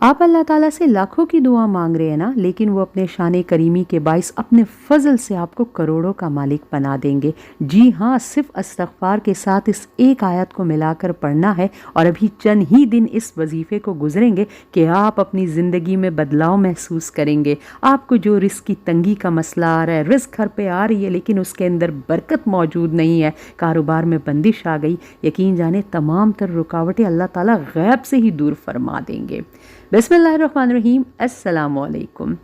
आप अल्लाह ताला से लाखों की दुआ मांग रहे हैं ना, लेकिन वो अपने शान करीमी के बाइस अपने फजल से आपको करोड़ों का मालिक बना देंगे। जी हाँ, सिर्फ इस्तग़फ़ार के साथ इस एक आयत को मिलाकर पढ़ना है और अभी चंद ही दिन इस वजीफ़े को गुजरेंगे कि आप अपनी ज़िंदगी में बदलाव महसूस करेंगे। आपको जो रिस्क की तंगी का मसला आ रहा है, रिस्क घर पे आ रही है लेकिन उसके अंदर बरकत मौजूद नहीं है, कारोबार में बंदिश आ गई, यकीन जाने तमाम तर रुकावटें अल्लाह ताला गैब से ही दूर फरमा देंगे। बिस्मिल्लाहिर्रहमानिर्रहीम, अस्सलामु अलैकुम।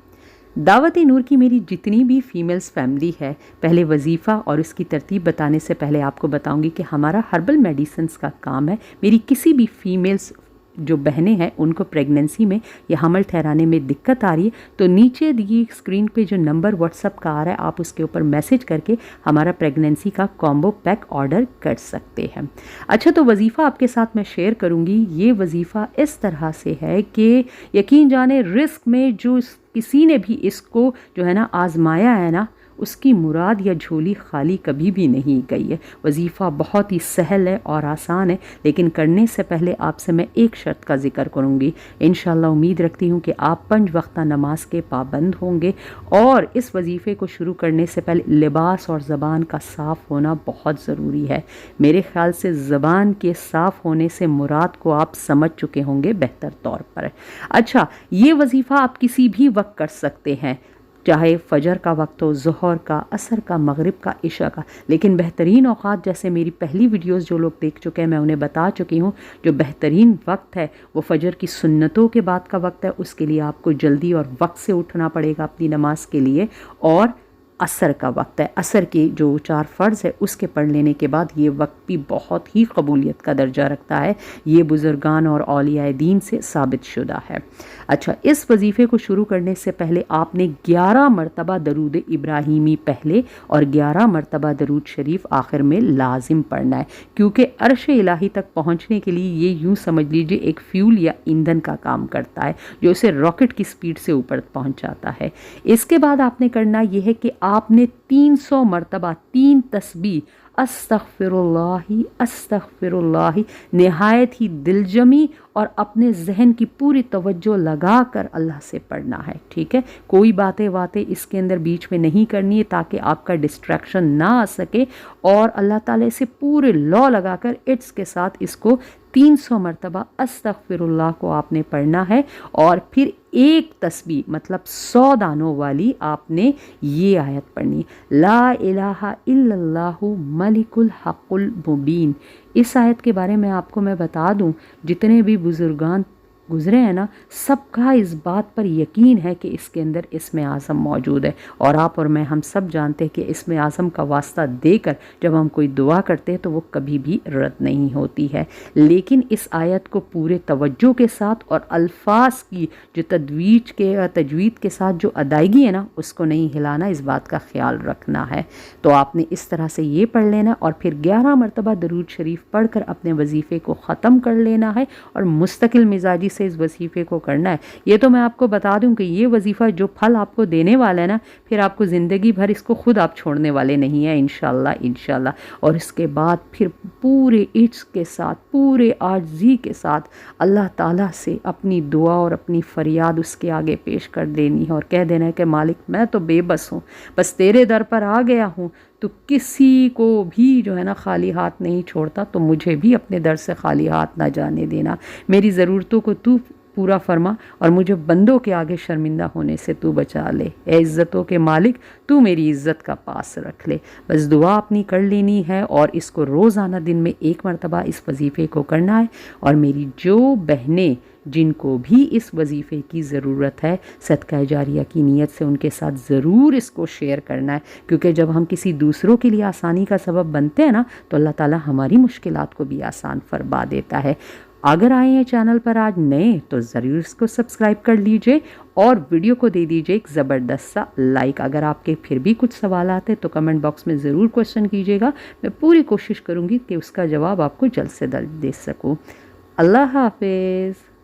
दावत नूर की मेरी जितनी भी फीमेल्स फैमिली है, पहले वजीफ़ा और उसकी तरतीब बताने से पहले आपको बताऊंगी कि हमारा हर्बल मेडिसिन्स का काम है। मेरी किसी भी फीमेल्स जो बहनें हैं उनको प्रेगनेंसी में या हमल ठहराने में दिक्कत आ रही है तो नीचे दी स्क्रीन पे जो नंबर व्हाट्सअप का आ रहा है, आप उसके ऊपर मैसेज करके हमारा प्रेगनेंसी का कॉम्बो पैक ऑर्डर कर सकते हैं। अच्छा, तो वजीफ़ा आपके साथ मैं शेयर करूँगी। ये वजीफ़ा इस तरह से है कि यकीन जाने रिस्क में जो किसी ने भी इसको जो है ना आजमाया है ना, उसकी मुराद या झोली खाली कभी भी नहीं गई है। वजीफ़ा बहुत ही सहल है और आसान है, लेकिन करने से पहले आपसे मैं एक शर्त का जिक्र करूँगी। इंशाअल्लाह उम्मीद रखती हूँ कि आप 5 वक्ता नमाज के पाबंद होंगे और इस वजीफ़े को शुरू करने से पहले लिबास और ज़बान का साफ़ होना बहुत ज़रूरी है। मेरे ख़्याल से ज़बान के साफ़ होने से मुराद को आप समझ चुके होंगे बेहतर तौर पर। अच्छा, ये वजीफ़ा आप किसी भी वक्त कर सकते हैं, चाहे फजर का वक्त हो, ज़ोहर का, असर का, मगरिब का, इशा का, लेकिन बेहतरीन औक़ात जैसे मेरी पहली वीडियोस जो लोग देख चुके हैं मैं उन्हें बता चुकी हूँ, जो बेहतरीन वक्त है वो फजर की सुन्नतों के बाद का वक्त है। उसके लिए आपको जल्दी और वक्त से उठना पड़ेगा अपनी नमाज के लिए। और असर का वक्त है, असर के जो 4 फ़र्ज़ है उसके पढ़ लेने के बाद ये वक्त भी बहुत ही कबूलियत का दर्जा रखता है। ये बुज़ुर्गान और औलियाए दीन से साबित शुदा है। अच्छा, इस वजीफ़े को शुरू करने से पहले आपने 11 मरतबा दरूद इब्राहीमी पहले और 11 मरतबा दरूद शरीफ आखिर में लाजिम पढ़ना है, क्योंकि अर्श इलाही तक पहुँचने के लिए ये यूँ समझ लीजिए एक फ्यूल या ईंधन का काम करता है जो उसे रॉकेट की स्पीड से ऊपर पहुँचाता है। इसके बाद आपने करना यह है कि आपने 300 मरतबा 3 तस्बीह अस्तग़फ़िरुल्लाहि अस्तग़फ़िरुल्लाहि निहायत ही दिलजमी और अपने जहन की पूरी तवज्जो लगा कर अल्लाह से पढ़ना है। ठीक है, कोई बातें इसके अंदर बीच में नहीं करनी है ताकि आपका डिस्ट्रैक्शन ना आ सके, और अल्लाह ताला से पूरे लौ लगाकर इट्स के साथ इसको 300 मरतबा अस्तग़फ़िरुल्लाह को आपने पढ़ना है। और फिर एक तस्बीह मतलब 100 दानों वाली आपने ये आयत पढ़नी, ला इलाहा इल्लल्लाहु मलिकुल हक़ुल मुबीन। इस आयत के बारे में आपको मैं बता दूं, जितने भी बुजुर्गान गुजरे हैं ना, सबका इस बात पर यकीन है कि इसके अंदर इसमें आज़म मौजूद है। और आप और मैं हम सब जानते हैं कि इसमें आज़म का वास्ता देकर जब हम कोई दुआ करते हैं तो वो कभी भी रद्द नहीं होती है। लेकिन इस आयत को पूरे तवज्जो के साथ और अल्फाज की जो तजवीद के साथ जो अदायगी है ना, उसको नहीं हिलाना, इस बात का ख्याल रखना है। तो आपने इस तरह से ये पढ़ लेना और फिर 11 मरतबा दरूद शरीफ पढ़कर अपने वजीफ़े को ख़त्म कर लेना है और मुस्तकिल मिजाजी से इस वजीफ़े को करना है। ये तो मैं आपको बता दूं कि ये वजीफ़ा जो फल आपको देने वाला है ना, फिर आपको ज़िंदगी भर इसको खुद आप छोड़ने वाले नहीं हैं इंशाअल्लाह। और इसके बाद फिर पूरे इज्ज़ के साथ, पूरे आजिज़ी के साथ अल्लाह ताला से अपनी दुआ और अपनी फरियाद उसके आगे पेश कर देनी है और कह देना है कि मालिक मैं तो बेबस हूँ, बस तेरे दर पर आ गया हूँ, तो किसी को भी जो है ना खाली हाथ नहीं छोड़ता, तो मुझे भी अपने दर से खाली हाथ ना जाने देना। मेरी ज़रूरतों को तू पूरा फरमा और मुझे बंदों के आगे शर्मिंदा होने से तू बचा ले। ए इज़्ज़तों के मालिक, तू मेरी इज़्ज़त का पास रख ले। बस दुआ अपनी कर लेनी है और इसको रोज़ाना दिन में 1 मरतबा इस वजीफ़े को करना है। और मेरी जो बहनें जिनको भी इस वजीफ़े की ज़रूरत है, सदका जारिया की नीयत से उनके साथ ज़रूर इसको शेयर करना है, क्योंकि जब हम किसी दूसरों के लिए आसानी का सबब बनते हैं ना, तो अल्लाह ताला हमारी मुश्किलात को भी आसान फरमा देता है। अगर आए हैं चैनल पर आज नए तो ज़रूर इसको सब्सक्राइब कर लीजिए और वीडियो को दे दीजिए एक ज़बरदस्त सा लाइक। अगर आपके फिर भी कुछ सवाल आते हैं तो कमेंट बॉक्स में ज़रूर क्वेश्चन कीजिएगा, मैं पूरी कोशिश करूँगी कि उसका जवाब आपको जल्द से जल्द दे सकूँ। अल्लाह हाफिज़।